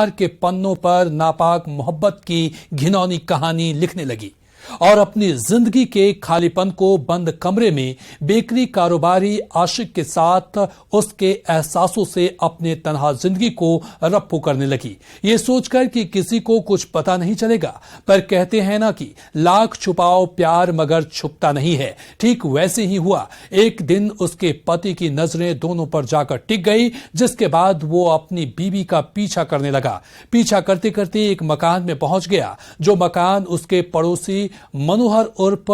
के पन्नों पर नापाक मोहब्बत की घिनौनी कहानी लिखने लगी और अपनी जिंदगी के खालीपन को बंद कमरे में बेकरी कारोबारी आशिक के साथ उसके एहसासों से अपने तन्हा जिंदगी को रप्पू करने लगी, ये सोचकर कि किसी को कुछ पता नहीं चलेगा। पर कहते हैं ना कि लाख छुपाओ प्यार मगर छुपता नहीं है। ठीक वैसे ही हुआ। एक दिन उसके पति की नजरें दोनों पर जाकर टिक गई, जिसके बाद वो अपनी बीवी का पीछा करने लगा। पीछा करते करते एक मकान में पहुंच गया, जो मकान उसके पड़ोसी मनोहर उर्फ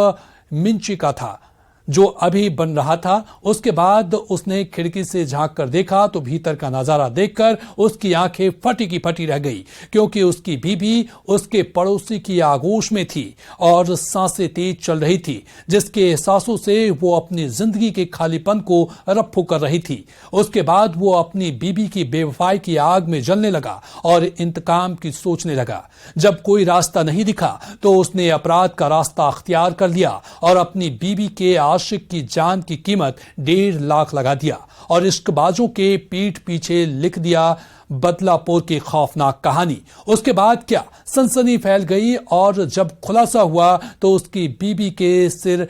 मिंची का था, जो अभी बन रहा था। उसके बाद उसने खिड़की से झांक कर देखा तो भीतर का नजारा देखकर उसकी आंखें फटी की फटी रह गई, क्योंकि उसकी बीबी उसके पड़ोसी की आगोश में थी और सांसें तेज चल रही थी, जिसके एहसासों से वो अपनी जिंदगी के खालीपन को रफ्फू कर रही थी। उसके बाद वो अपनी बीबी की बेवफाई की आग में जलने लगा और इंतकाम की सोचने लगा। जब कोई रास्ता नहीं दिखा तो उसने अपराध का रास्ता अख्तियार कर लिया और अपनी बीबी के आशिक की जान की कीमत 1.5 लाख लगा दिया और इश्कबाजों के पीठ पीछे लिख दिया बदलापुर की खौफनाक कहानी। उसके बाद क्या सनसनी फैल गई और जब खुलासा हुआ तो उसकी बीबी के सिर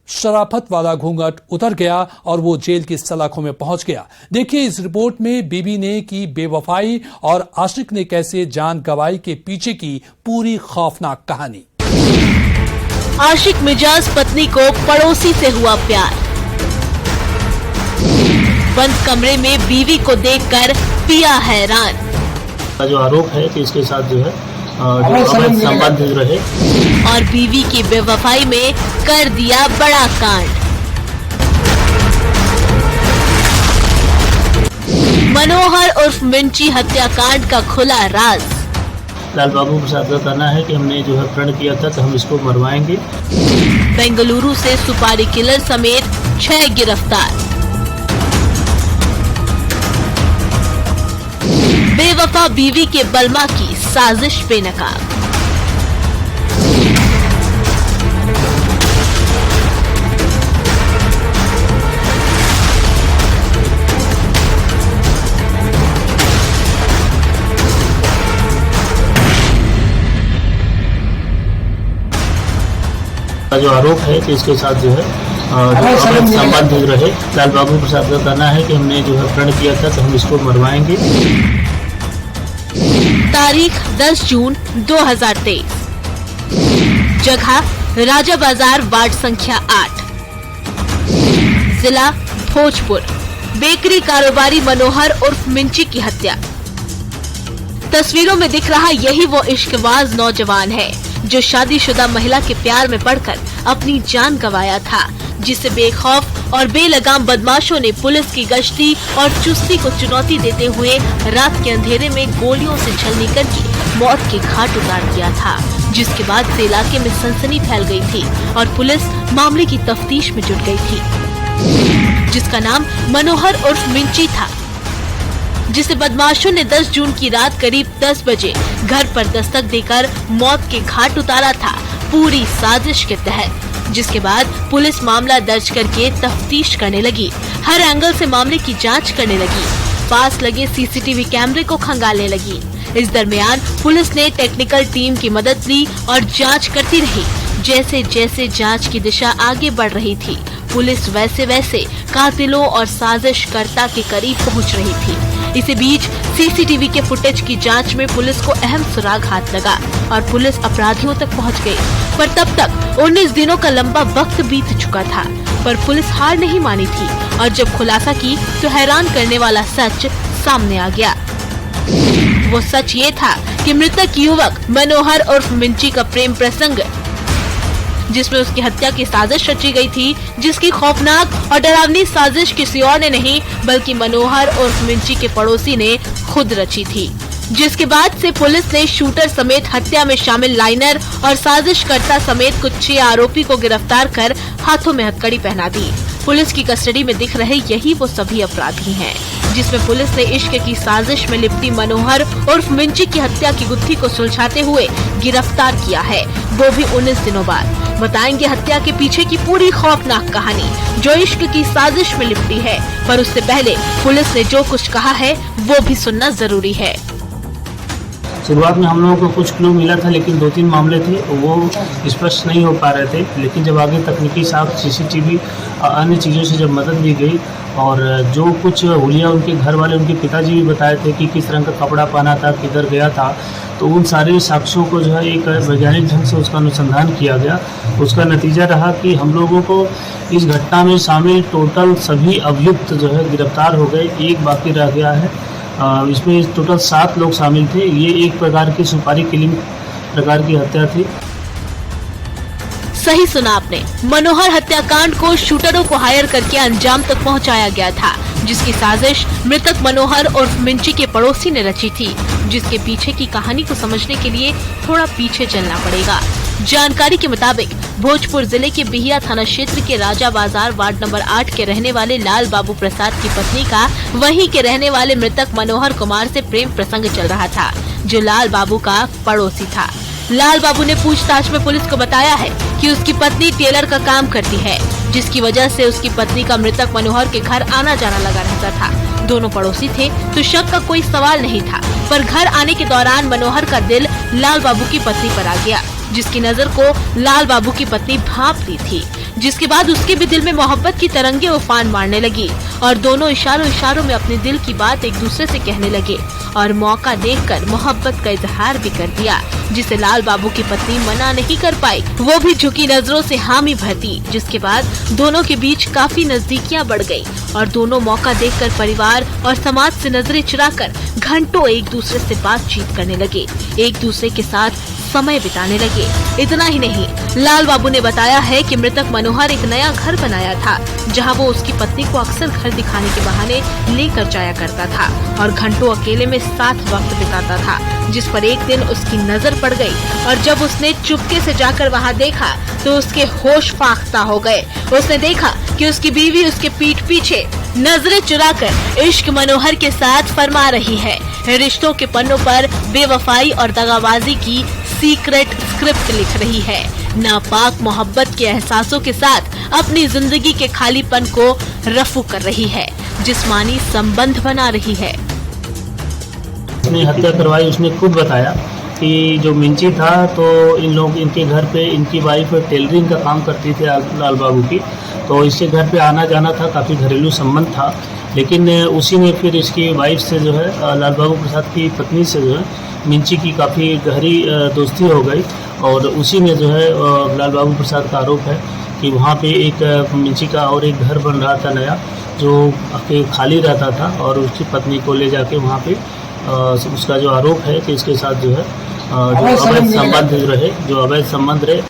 शराफत वाला घूंघट उतर गया और वो जेल की सलाखों में पहुंच गया। देखिए इस रिपोर्ट में बीबी ने की बेवफाई और आशिक ने कैसे जान गंवाई के पीछे की पूरी खौफनाक कहानी। आशिक मिजाज पत्नी को पड़ोसी से हुआ प्यार। बंद कमरे में बीवी को देखकर पिया हैरान। जो आरोप है कि इसके साथ जो है संबंध रहे और बीवी की बेवफाई में कर दिया बड़ा कांड। मनोहर उर्फ मिंची हत्याकांड का खुला राज। लाल बाबू प्रसाद का कहना है कि हमने जो है प्रण किया था तो हम इसको मरवाएंगे। बेंगलुरु से सुपारी किलर समेत 6 गिरफ्तार। बेवफा बीवी के बलमा की साजिश बेनकाब। जो आरोप है कि इसके साथ जो है संबंध रहे। लाल बाबू प्रसाद का कहना है कि हमने जो है प्रण किया था तो हम इसको मरवाएंगे। तारीख 10 जून 2023। जगह राजा बाजार, वार्ड संख्या 8, जिला भोजपुर। बेकरी कारोबारी मनोहर उर्फ मिंची की हत्या। तस्वीरों में दिख रहा यही वो इश्कबाज नौजवान है जो शादीशुदा महिला के प्यार में पड़कर अपनी जान गंवाया था, जिसे बेखौफ और बेलगाम बदमाशों ने पुलिस की गश्ती और चुस्ती को चुनौती देते हुए रात के अंधेरे में गोलियों से छलनी करके मौत के घाट उतार दिया था, जिसके बाद से इलाके में सनसनी फैल गई थी और पुलिस मामले की तफ्तीश में जुट गई थी, जिसका नाम मनोहर उर्फ मिंची था, जिसे बदमाशों ने 10 जून की रात करीब 10 बजे घर पर दस्तक देकर मौत के घाट उतारा था, पूरी साजिश के तहत। जिसके बाद पुलिस मामला दर्ज करके तफ्तीश करने लगी, हर एंगल से मामले की जांच करने लगी, पास लगे सीसीटीवी कैमरे को खंगालने लगी। इस दरमियान पुलिस ने टेक्निकल टीम की मदद ली और जांच करती रही। जैसे जैसे जांच की दिशा आगे बढ़ रही थी, पुलिस वैसे वैसे कातिलों और साजिशकर्ता के करीब पहुंच रही थी। इसी बीच सीसीटीवी के फुटेज की जांच में पुलिस को अहम सुराग हाथ लगा और पुलिस अपराधियों तक पहुंच गई। पर तब तक 19 दिनों का लंबा वक्त बीत चुका था, पर पुलिस हार नहीं मानी थी और जब खुलासा की तो हैरान करने वाला सच सामने आ गया। वो सच ये था कि मृतक युवक मनोहर उर्फ मिंची का प्रेम प्रसंग, जिसमें उसकी हत्या की साजिश रची गई थी, जिसकी खौफनाक और डरावनी साजिश किसी और ने नहीं बल्कि मनोहर उर्फ मिंची के पड़ोसी ने खुद रची थी। जिसके बाद से पुलिस ने शूटर समेत हत्या में शामिल लाइनर और साजिशकर्ता समेत कुछ 6 आरोपी को गिरफ्तार कर हाथों में हथकड़ी पहना दी। पुलिस की कस्टडी में दिख रहे यही वो सभी अपराधी हैं, जिसमें पुलिस ने इश्क की साजिश में लिपटी मनोहर उर्फ मिंची की हत्या की गुत्थी को सुलझाते हुए गिरफ्तार किया है, वो भी 19 दिनों बाद। बताएंगे हत्या के पीछे की पूरी खौफनाक कहानी जो इश्क की साजिश में लिपटी है, पर उससे पहले पुलिस ने जो कुछ कहा है वो भी सुनना जरूरी है। शुरुआत में हम लोगों को कुछ क्लू मिला था, लेकिन 2-3 मामले थे वो स्पष्ट नहीं हो पा रहे थे। लेकिन जब आगे तकनीकी साख, CCTV अन्य चीज़ों से जब मदद ली गई और जो कुछ हुलिया उनके घर वाले, उनके पिताजी भी बताए थे कि किस रंग का कपड़ा पहना था, किधर गया था, तो उन सारे साक्ष्यों को जो है एक वैज्ञानिक ढंग से उसका अनुसंधान किया गया। उसका नतीजा रहा कि हम लोगों को इस घटना में शामिल टोटल सभी अभियुक्त जो है गिरफ्तार हो गए, एक बाकी रह गया है। इसमें टोटल 7 लोग शामिल थे। ये एक प्रकार की सुपारी किलिंग प्रकार की हत्या थी। सही सुना आपने, मनोहर हत्याकांड को शूटरों को हायर करके अंजाम तक पहुंचाया गया था, जिसकी साजिश मृतक मनोहर उर्फ मिंची के पड़ोसी ने रची थी, जिसके पीछे की कहानी को समझने के लिए थोड़ा पीछे चलना पड़ेगा। जानकारी के मुताबिक भोजपुर जिले के बिहिया थाना क्षेत्र के राजा बाजार वार्ड नंबर 8 के रहने वाले लाल बाबू प्रसाद की पत्नी का वहीं के रहने वाले मृतक मनोहर कुमार से प्रेम प्रसंग चल रहा था, जो लाल बाबू का पड़ोसी था। लाल बाबू ने पूछताछ में पुलिस को बताया है कि उसकी पत्नी टेलर का काम करती है, जिसकी वजह से उसकी पत्नी का मृतक मनोहर के घर आना जाना लगा रहता था। दोनों पड़ोसी थे तो शक का कोई सवाल नहीं था, पर घर आने के दौरान मनोहर का दिल लाल बाबू की पत्नी पर आ गया, जिसकी नजर को लाल बाबू की पत्नी भांप ली थी, जिसके बाद उसके भी दिल में मोहब्बत की तरंगे उफान मारने लगी और दोनों इशारों में अपने दिल की बात एक दूसरे से कहने लगे और मौका देखकर मोहब्बत का इजहार भी कर दिया, जिसे लाल बाबू की पत्नी मना नहीं कर पाई। वो भी झुकी नजरों से हामी भरती, जिसके बाद दोनों के बीच काफी नजदीकियां बढ़ गई और दोनों मौका देखकर परिवार और समाज से नजरें चुराकर घंटों एक दूसरे से बातचीत करने लगे, एक दूसरे के साथ समय बिताने लगे। इतना ही नहीं, लाल बाबू ने बताया है कि मृतक मनोहर एक नया घर बनाया था, जहां वो उसकी पत्नी को अक्सर घर दिखाने के बहाने लेकर जाया करता था और घंटों अकेले में साथ वक्त बिताता था, जिस पर एक दिन उसकी नजर पड़ गई और जब उसने चुपके से जाकर वहां देखा तो उसके होश फाख्ता हो गए। उसने देखा कि उसकी बीवी उसके पीठ पीछे नजरें चुराकर इश्क मनोहर के साथ फरमा रही है, रिश्तों के पन्नों पर बेवफाई और दगाबाजी की सीक्रेट स्क्रिप्ट लिख रही है, नापाक मोहब्बत के एहसासों के साथ अपनी जिंदगी के खालीपन को रफू कर रही है, जिस्मानी संबंध बना रही है। उसने हत्या करवाई, उसने खुद बताया कि जो मिंची था तो इनके घर पे इनकी वाइफ टेलरिंग का काम करती थी लाल बाबू की, तो इसके घर पे आना जाना था, काफ़ी घरेलू संबंध था। लेकिन उसी में फिर इसकी वाइफ से जो है लाल बाबू प्रसाद की पत्नी से जो है मिंची की काफ़ी गहरी दोस्ती हो गई और उसी में जो है लाल बाबू प्रसाद का आरोप है कि वहाँ पे एक मिंची का और एक घर बन रहा था नया, जो खाली रहता था और उसकी पत्नी को ले जाके वहाँ पे उसका जो आरोप है कि इसके साथ जो है जो अवैध संबंध रहे।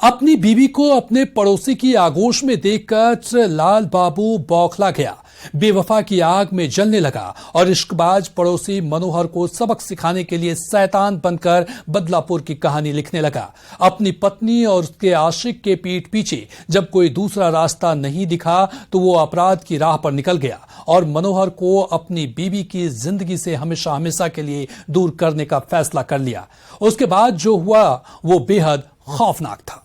अपनी बीवी को अपने पड़ोसी की आगोश में देखकर लाल बाबू बौखला गया, बेवफा की आग में जलने लगा और इश्कबाज पड़ोसी मनोहर को सबक सिखाने के लिए शैतान बनकर बदलापुर की कहानी लिखने लगा। अपनी पत्नी और उसके आशिक के पीठ पीछे जब कोई दूसरा रास्ता नहीं दिखा तो वो अपराध की राह पर निकल गया और मनोहर को अपनी बीवी की जिंदगी से हमेशा हमेशा के लिए दूर करने का फैसला कर लिया। उसके बाद जो हुआ वो बेहद खौफनाक था।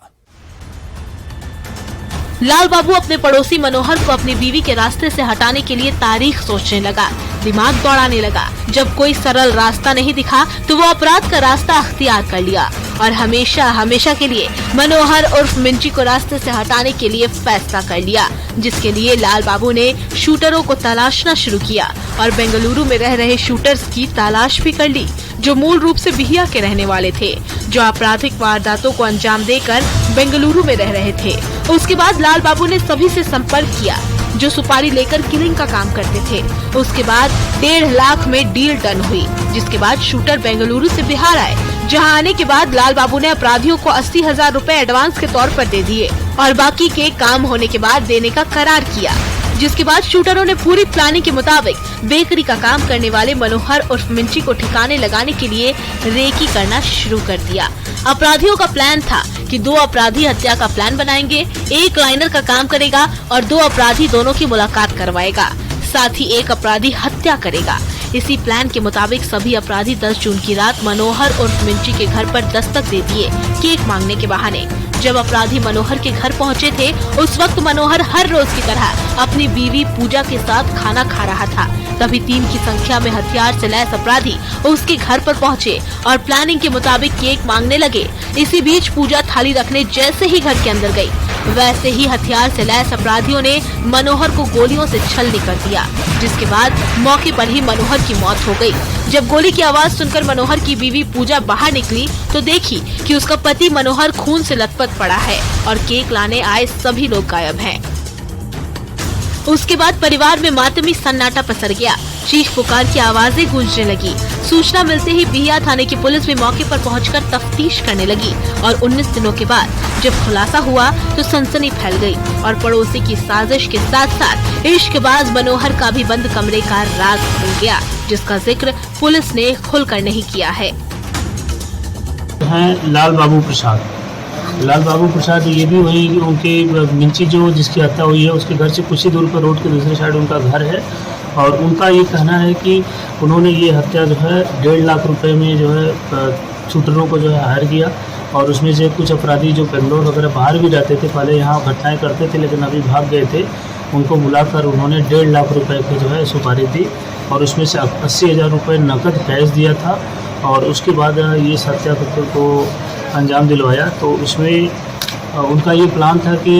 लाल बाबू अपने पड़ोसी मनोहर को अपनी बीवी के रास्ते से हटाने के लिए तारीख सोचने लगा, दिमाग दौड़ाने लगा। जब कोई सरल रास्ता नहीं दिखा तो वो अपराध का रास्ता अख्तियार कर लिया और हमेशा हमेशा के लिए मनोहर उर्फ मिंची को रास्ते से हटाने के लिए फैसला कर लिया, जिसके लिए लाल बाबू ने शूटरों को तलाशना शुरू किया और बेंगलुरु में रह रहे शूटर्स की तलाश भी कर ली, जो मूल रूप से बिहिया के रहने वाले थे, जो आपराधिक वारदातों को अंजाम देकर बेंगलुरु में रह रहे थे। उसके बाद लाल बाबू ने सभी से संपर्क किया जो सुपारी लेकर किलिंग का काम करते थे। उसके बाद 1.5 लाख में डील डन हुई, जिसके बाद शूटर बेंगलुरु से बिहार आए, जहां आने के बाद लाल बाबू ने अपराधियों को 80,000 रुपए एडवांस के तौर पर दे दिए और बाकी के काम होने के बाद देने का करार किया, जिसके बाद शूटरों ने पूरी प्लानिंग के मुताबिक बेकरी का काम करने वाले मनोहर उर्फ मिंची को ठिकाने लगाने के लिए रेकी करना शुरू कर दिया। अपराधियों का प्लान था कि 2 अपराधी हत्या का प्लान बनाएंगे, एक लाइनर का काम करेगा और 2 अपराधी दोनों की मुलाकात करवाएगा, साथ ही एक अपराधी हत्या करेगा। इसी प्लान के मुताबिक सभी अपराधी 10 जून की रात मनोहर उर्फ मिंची के घर पर दस्तक दे दिए केक मांगने के बहाने। जब अपराधी मनोहर के घर पहुंचे थे, उस वक्त मनोहर हर रोज की तरह अपनी बीवी पूजा के साथ खाना खा रहा था। तभी 3 की संख्या में हथियार से लैस अपराधी उसके घर पर पहुंचे और प्लानिंग के मुताबिक केक मांगने लगे। इसी बीच पूजा थाली रखने जैसे ही घर के अंदर गई, वैसे ही हथियार से लैस अपराधियों ने मनोहर को गोलियों से छलनी कर दिया, जिसके बाद मौके पर ही मनोहर की मौत हो गई। जब गोली की आवाज सुनकर मनोहर की बीवी पूजा बाहर निकली तो देखी कि उसका पति मनोहर खून से लथपथ पड़ा है और केक लाने आए सभी लोग गायब हैं। उसके बाद परिवार में मातमी सन्नाटा पसर गया। चीख पुकार की आवाजें गूंजने लगी। सूचना मिलते ही बिहिया थाने की पुलिस भी मौके पर पहुंचकर तफ्तीश करने लगी और 19 दिनों के बाद जब खुलासा हुआ तो सनसनी फैल गई और पड़ोसी की साजिश के साथ साथ इश्कबाज मनोहर का भी बंद कमरे का राज खुल गया, जिसका जिक्र पुलिस ने खुलकर नहीं किया है। लाल बाबू प्रसाद ये भी वही उनके मिंची जो जिसकी हत्या हुई है उसके घर से कुछ ही दूर पर रोड के दूसरे साइड उनका घर है और उनका ये कहना है कि उन्होंने ये हत्या जो है 1.5 लाख रुपए में जो है शूटरों को जो है हायर किया और उसमें से कुछ अपराधी जो बेंगलोर वगैरह बाहर भी रहते थे, पहले यहाँ घटनाएं करते थे लेकिन अभी भाग गए थे, उनको बुलाकर उन्होंने 1.5 लाख रुपए की जो है सुपारी दी और उसमें से 80,000 रुपये नकद कैश दिया था और उसके बाद ये हत्याकृत्य को अंजाम दिलवाया। तो उसमें उनका ये प्लान था कि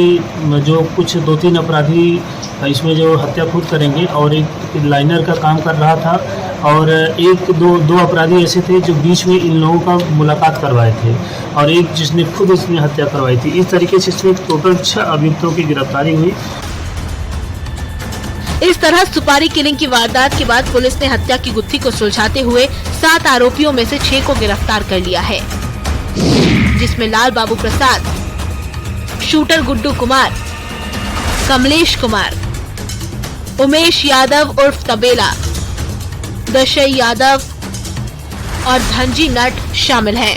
जो कुछ 2-3 अपराधी इसमें जो हत्या खुद करेंगे और एक लाइनर का काम कर रहा था और दो अपराधी ऐसे थे जो बीच में इन लोगों का मुलाकात करवाए थे और एक जिसने खुद इसमें हत्या करवाई थी। इस तरीके से इसमें टोटल 6 अभियुक्तों की गिरफ्तारी हुई। इस तरह सुपारी किलिंग की वारदात के बाद पुलिस ने हत्या की गुत्थी को सुलझाते हुए 7 आरोपियों में से 6 को गिरफ्तार कर लिया है, जिसमें लाल बाबू प्रसाद, शूटर गुड्डू कुमार, कमलेश कुमार, उमेश यादव उर्फ तबेला, दशई यादव और धनजी नट शामिल हैं,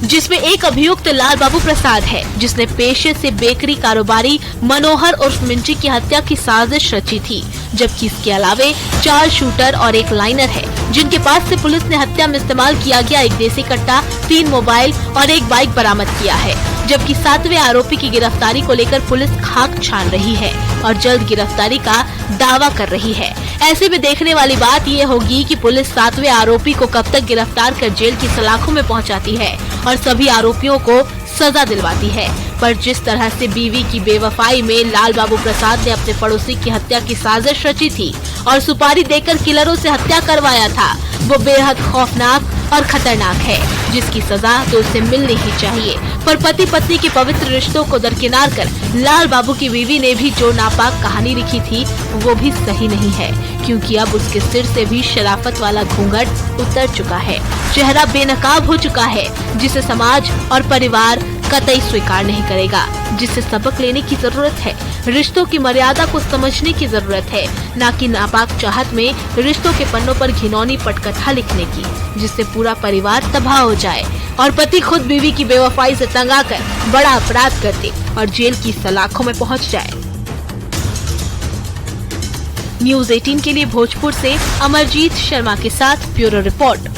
जिसमें एक अभियुक्त लाल बाबू प्रसाद है, जिसने पेशे से बेकरी कारोबारी मनोहर उर्फ मिंची की हत्या की साजिश रची थी, जबकि इसके अलावे 4 शूटर और 1 लाइनर है, जिनके पास से पुलिस ने हत्या में इस्तेमाल किया गया 1 देसी कट्टा, 3 मोबाइल और 1 बाइक बरामद किया है। जबकि 7वें आरोपी की गिरफ्तारी को लेकर पुलिस खाक छान रही है और जल्द गिरफ्तारी का दावा कर रही है। ऐसे में देखने वाली बात ये होगी कि पुलिस 7वें आरोपी को कब तक गिरफ्तार कर जेल की सलाखों में पहुंचाती है और सभी आरोपियों को सजा दिलवाती है। पर जिस तरह से बीवी की बेवफाई में लाल बाबू प्रसाद ने अपने पड़ोसी की हत्या की साजिश रची थी और सुपारी देकर किलरों से हत्या करवाया था, वो बेहद खौफनाक और खतरनाक है, जिसकी सजा तो उसे मिलनी ही चाहिए। पर पति पत्नी के पवित्र रिश्तों को दरकिनार कर लाल बाबू की बीवी ने भी जो नापाक कहानी लिखी थी वो भी सही नहीं है, क्योंकि अब उसके सिर से भी शराफत वाला घूंघट उतर चुका है, चेहरा बेनकाब हो चुका है, जिसे समाज और परिवार कतई स्वीकार नहीं करेगा, जिससे सबक लेने की जरूरत है। रिश्तों की मर्यादा को समझने की जरूरत है, न कि नापाक चाहत में रिश्तों के पन्नों पर घिनौनी पटकथा लिखने की, जिससे पूरा परिवार तबाह हो जाए और पति खुद बीवी की बेवफाई से तंग आकर बड़ा अपराध कर दे और जेल की सलाखों में पहुंच जाए। न्यूज़ 18 के लिए भोजपुर से अमरजीत शर्मा के साथ ब्यूरो रिपोर्ट।